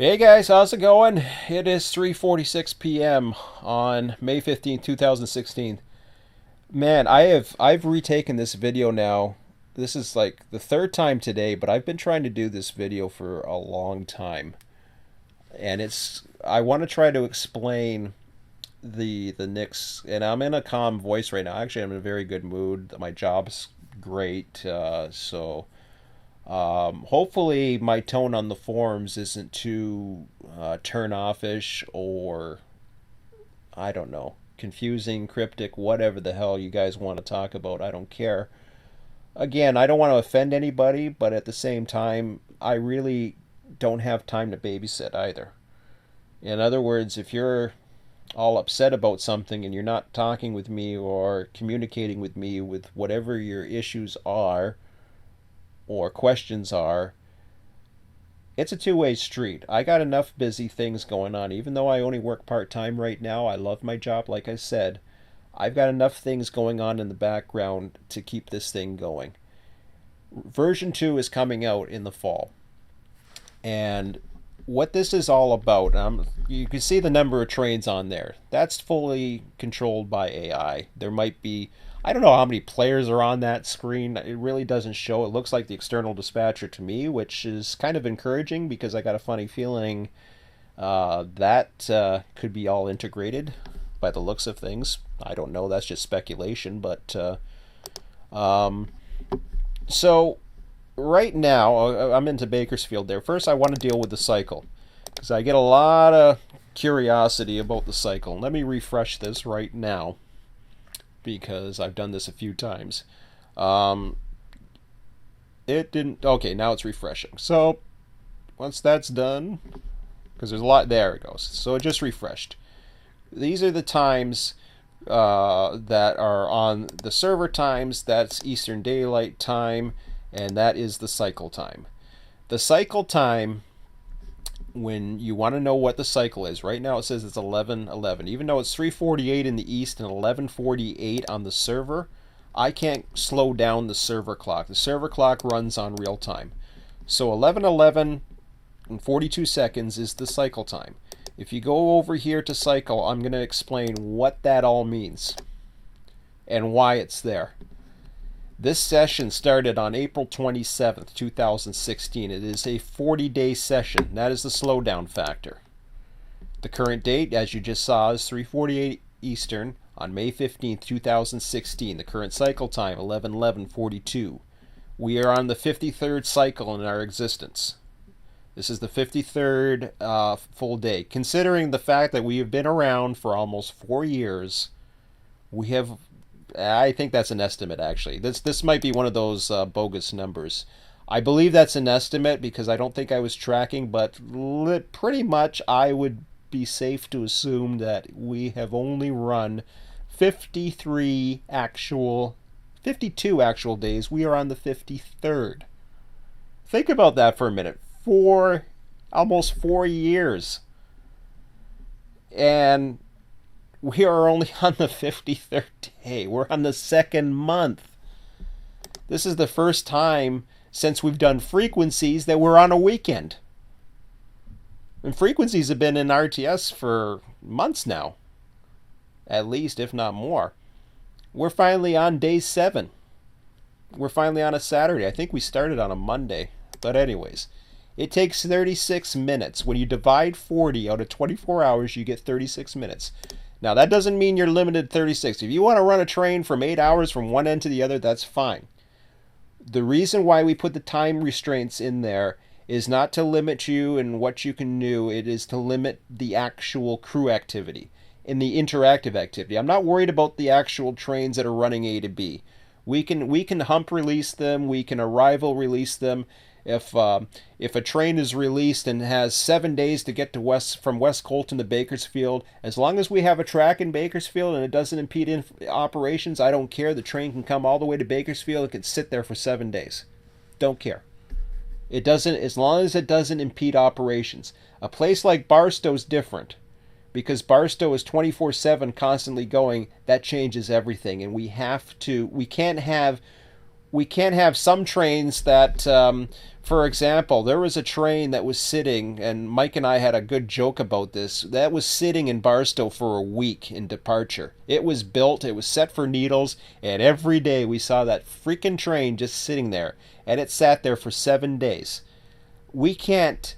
Hey guys, how's it going? It is 3:46 p.m. on May 15th, 2016. Man, I've retaken this video now. This is like the third time today, but I've been trying to do this video for a long time. And I want to try to explain the Knicks, and I'm in a calm voice right now. Actually, I'm in a very good mood. My job's great, so hopefully, my tone on the forums isn't too turn offish or, I don't know, confusing, cryptic, whatever the hell you guys want to talk about. I don't care. Again, I don't want to offend anybody, but at the same time, I really don't have time to babysit either. In other words, if you're all upset about something and you're not talking with me or communicating with me with whatever your issues are or questions are, it's a two-way street. I got enough busy things going on. Even though I only work part-time right now, I love my job, like I said. I've got enough things going on in the background to keep this thing going. Version 2 is coming out in the fall. And what this is all about, you can see the number of trains on there. That's fully controlled by AI. There might be, I don't know how many players are on that screen. It really doesn't show. It looks like the external dispatcher to me, which is kind of encouraging because I got a funny feeling that could be all integrated by the looks of things. I don't know. That's just speculation. But um, so right now, I'm into Bakersfield there. First, I want to deal with the cycle because I get a lot of curiosity about the cycle. Let me refresh this right now because I've done this a few times. It didn't. Okay, now it's refreshing. So once that's done, because there's a lot, there it goes. So it just refreshed. These are the times that are on the server times. That's Eastern Daylight Time, and that is the cycle time. The cycle time, when you want to know what the cycle is, right now it says it's 11:11. Even though it's 3:48 in the east and 11:48 on the server, I can't slow down the server clock. The server clock runs on real time. So 11:11 and 42 seconds is the cycle time. If you go over here to cycle, I'm going to explain what that all means and why it's there. This session started on April 27th, 2016. It is a 40-day session. That is the slowdown factor. The current date, as you just saw, is 3:48 Eastern on May 15th, 2016. The current cycle time, 11:11:42. We are on the 53rd cycle in our existence. This is the 53rd full day. Considering the fact that we have been around for almost 4 years, we have, I think that's an estimate actually. This might be one of those bogus numbers. I believe that's an estimate because I don't think I was tracking, but pretty much I would be safe to assume that we have only run 52 actual days. We are on the 53rd. Think about that for a minute. Almost 4 years. And we are only on the 53rd day. We're on the second month. This is the first time since we've done frequencies that we're on a weekend. And frequencies have been in RTS for months now. At least, if not more. We're finally on day 7. We're finally on a Saturday. I think we started on a Monday. But anyways, it takes 36 minutes. When you divide 40 out of 24 hours, you get 36 minutes. Now, that doesn't mean you're limited to 36. If you want to run a train from 8 hours from one end to the other, that's fine. The reason why we put the time restraints in there is not to limit you in what you can do. It is to limit the actual crew activity and the interactive activity. I'm not worried about the actual trains that are running A to B. We can hump release them. We can arrival release them. If a train is released and has 7 days to get to from West Colton to Bakersfield, as long as we have a track in Bakersfield and it doesn't impede operations, I don't care. The train can come all the way to Bakersfield and can sit there for 7 days. Don't care. It doesn't, as long as it doesn't impede operations. A place like Barstow is different because Barstow is 24/7 constantly going. That changes everything, and we can't have we can't have some trains that, for example, there was a train that was sitting, and Mike and I had a good joke about this, that was sitting in Barstow for a week in departure. It was built, it was set for needles, and every day we saw that freaking train just sitting there, and it sat there for 7 days. We can't,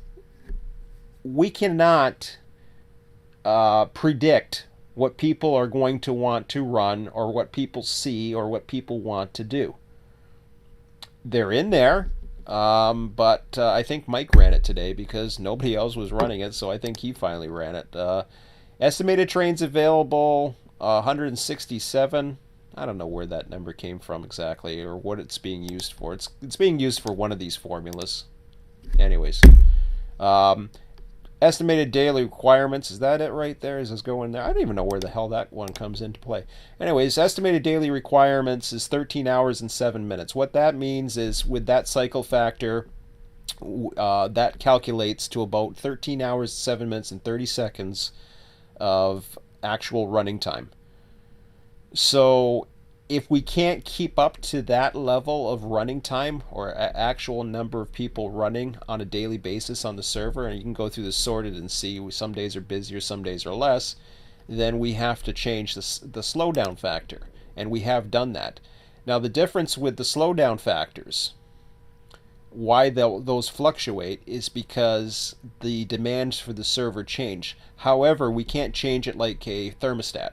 we cannot predict what people are going to want to run or what people see or what people want to do. They're in there, but I think Mike ran it today because nobody else was running it, so I think he finally ran it. Estimated trains available, 167. I don't know where that number came from exactly or what it's being used for. It's being used for one of these formulas. Anyways, estimated daily requirements, is that it right there? Is this going there? I don't even know where the hell that one comes into play. Anyways, estimated daily requirements is 13 hours and 7 minutes. What that means is with that cycle factor, that calculates to about 13 hours, 7 minutes, and 30 seconds of actual running time. So if we can't keep up to that level of running time or actual number of people running on a daily basis on the server, and you can go through the sorted and see some days are busier, some days are less, then we have to change the slowdown factor. And we have done that. Now the difference with the slowdown factors, why those fluctuate, is because the demands for the server change. However, we can't change it like a thermostat.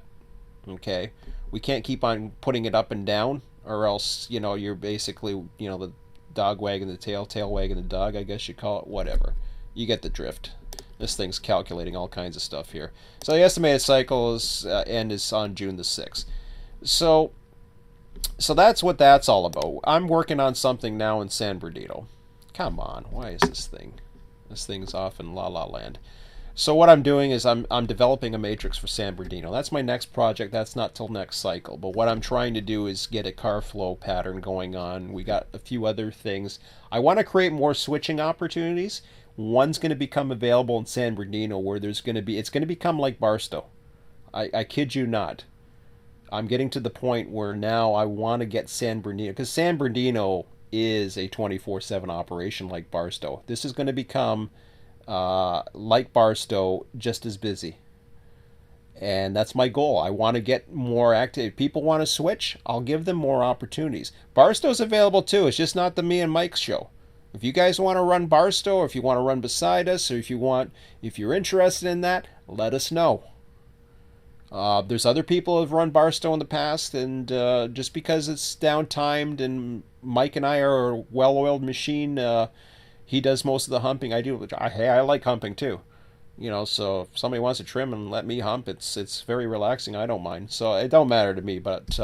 Okay? We can't keep on putting it up and down, or else, you're basically, the dog wagging the tail wagging the dog, I guess you call it, whatever. You get the drift. This thing's calculating all kinds of stuff here. So the estimated cycle end is on June the 6th. So that's what that's all about. I'm working on something now in San Bernardino. Come on, why is this thing? This thing's off in La La Land. So what I'm doing is I'm developing a matrix for San Bernardino. That's my next project. That's not till next cycle. But what I'm trying to do is get a car flow pattern going on. We got a few other things. I want to create more switching opportunities. One's going to become available in San Bernardino where it's going to become like Barstow. I kid you not. I'm getting to the point where now I want to get San Bernardino, because San Bernardino is a 24/7 operation like Barstow. This is going to become like Barstow, just as busy. And that's my goal. I want to get more active. If people want to switch, I'll give them more opportunities. Barstow's available too. It's just not the me and Mike show. If you guys want to run Barstow, or if you want to run beside us, or if you're interested in that, let us know. There's other people who have run Barstow in the past, and just because it's down-timed and Mike and I are a well-oiled machine, he does most of the humping. I do. Hey, I like humping too. So if somebody wants to trim and let me hump, it's very relaxing. I don't mind. So it don't matter to me. But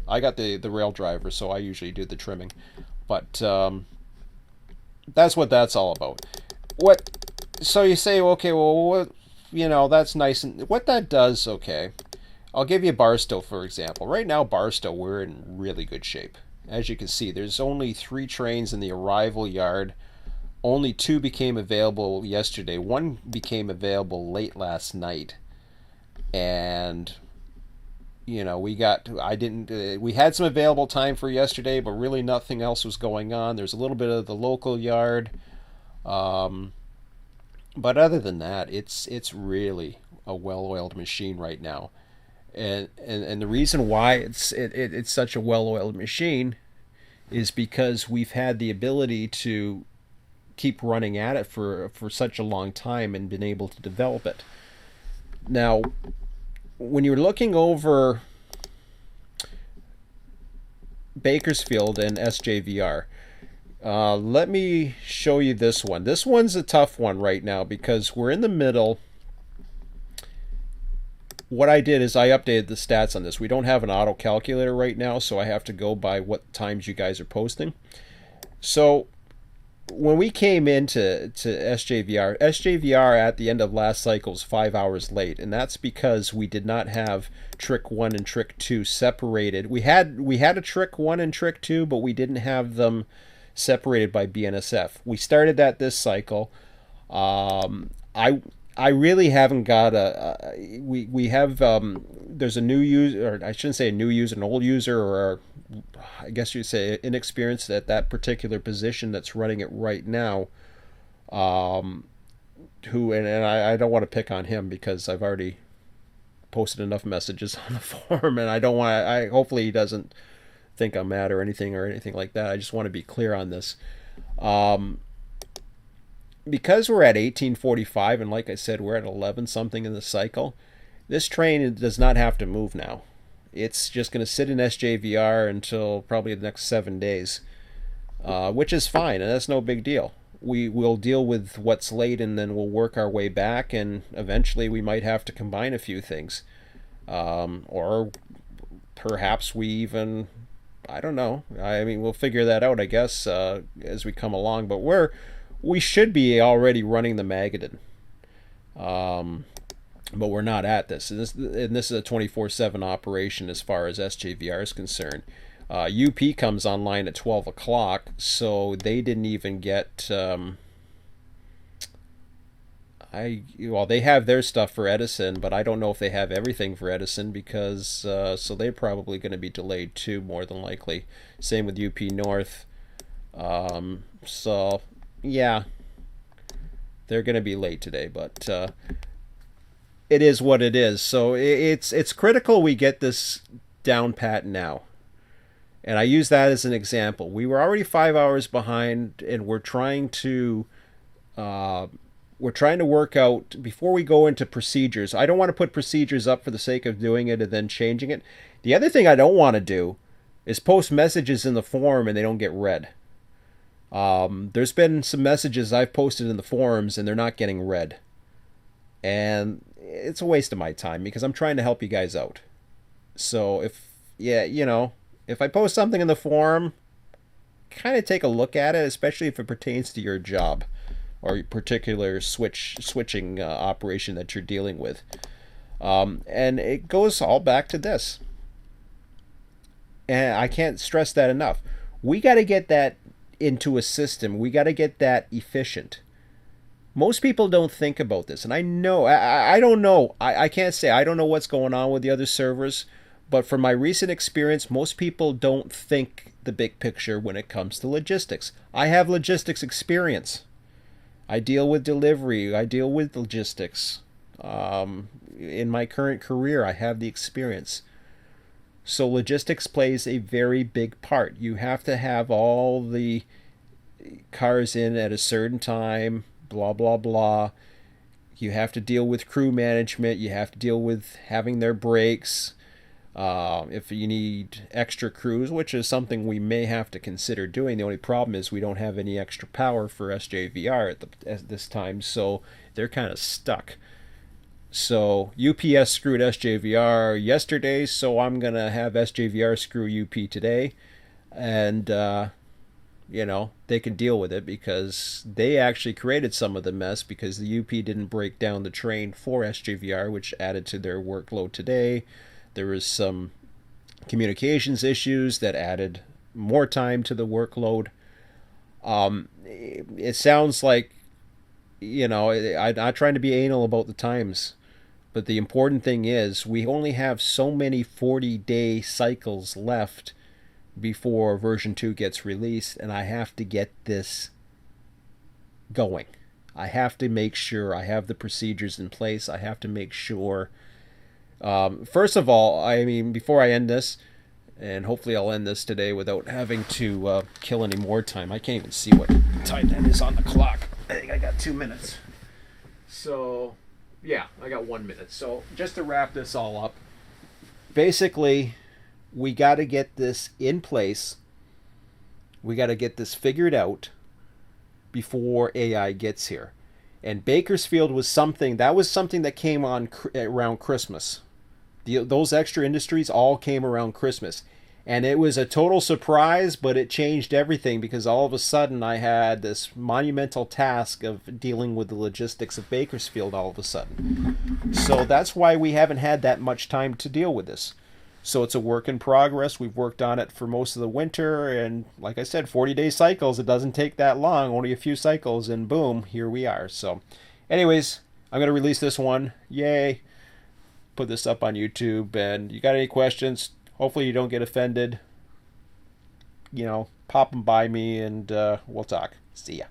I got the rail driver, so I usually do the trimming. But that's what that's all about. So you say, okay, well, that's nice. And what that does, okay, I'll give you Barstow, for example. Right now, Barstow, we're in really good shape. As you can see, there's only 3 trains in the arrival yard. Only 2 became available yesterday. 1 became available late last night. And, we had some available time for yesterday, but really nothing else was going on. There's a little bit of the local yard. But other than that, it's really a well-oiled machine right now. And the reason why it's such a well-oiled machine is because we've had the ability to keep running at it for such a long time and been able to develop it. Now, when you're looking over Bakersfield and SJVR, let me show you this one. This one's a tough one right now because we're in the middle. What I did is I updated the stats on this. We don't have an auto calculator right now, so I have to go by what times you guys are posting. So when we came into SJVR at the end of last cycle was 5 hours late, and that's because we did not have trick 1 and trick 2 separated. We had a trick 1 and trick 2, but we didn't have them separated by BNSF. We started that this cycle. I I really haven't got we have there's a new user, or I shouldn't say a new user, an old user, or I guess you'd say inexperienced at that particular position that's running it right now. Um, who and I don't want to pick on him because I've already posted enough messages on the forum, and I don't want. I hopefully he doesn't think I'm mad or anything like that. I just want to be clear on this. Um, because we're at 1845, and like I said, we're at 11 something in the cycle. This train does not have to move now. It's just going to sit in SJVR until probably the next 7 days, which is fine, and that's no big deal. We will deal with what's late, and then we'll work our way back, and eventually we might have to combine a few things, or perhaps we even, I don't know. I mean, we'll figure that out, I guess, as we come along. But we should be already running the Magadan. But we're not at this. And this is a 24/7 operation as far as SJVR is concerned. UP comes online at 12 o'clock, so they didn't even get. They have their stuff for Edison, but I don't know if they have everything for Edison because so they're probably going to be delayed too, more than likely. Same with UP North. So yeah, they're going to be late today, but it is what it is. So it's critical we get this down pat now. And I use that as an example. We were already 5 hours behind, and we're trying to work out before we go into procedures. I don't want to put procedures up for the sake of doing it and then changing it. The other thing I don't want to do is post messages in the forum and they don't get read. There's been some messages I've posted in the forums and they're not getting read. And it's a waste of my time because I'm trying to help you guys out. So if I post something in the forum, kind of take a look at it, especially if it pertains to your job or your particular switching operation that you're dealing with. And it goes all back to this. And I can't stress that enough. We got to get that into a system. We got to get that efficient. Most people don't think about this. And I know, I don't know. I can't say. I don't know what's going on with the other servers. But from my recent experience, most people don't think the big picture when it comes to logistics. I have logistics experience. I deal with delivery. I deal with logistics. In my current career, I have the experience. So logistics plays a very big part. You have to have all the cars in at a certain time, blah, blah, blah. You have to deal with crew management. You have to deal with having their breaks. If you need extra crews, which is something we may have to consider doing. The only problem is we don't have any extra power for SJVR at this time, so they're kind of stuck. So UPS screwed SJVR yesterday, so I'm going to have SJVR screw UP today. And, they can deal with it because they actually created some of the mess because the UP didn't break down the train for SJVR, which added to their workload today. There was some communications issues that added more time to the workload. It sounds like, I'm not trying to be anal about the times, but the important thing is we only have so many 40-day cycles left before version 2 gets released, and I have to get this going. I have to make sure I have the procedures in place. I have to make sure... first of all, before I end this, and hopefully I'll end this today without having to kill any more time. I can't even see what time that is on the clock. I think I got 2 minutes. So, yeah, I got 1 minute. So, just to wrap this all up, basically, we got to get this in place. We got to get this figured out before AI gets here. And Bakersfield was something that came on around Christmas. Those extra industries all came around Christmas. And it was a total surprise, but it changed everything because all of a sudden I had this monumental task of dealing with the logistics of Bakersfield all of a sudden. So that's why we haven't had that much time to deal with this. So it's a work in progress. We've worked on it for most of the winter. And like I said, 40-day cycles. It doesn't take that long. Only a few cycles and boom, here we are. So anyways, I'm going to release this one. Yay. Put this up on YouTube. And you got any questions? Hopefully you don't get offended. Pop them by me and we'll talk. See ya.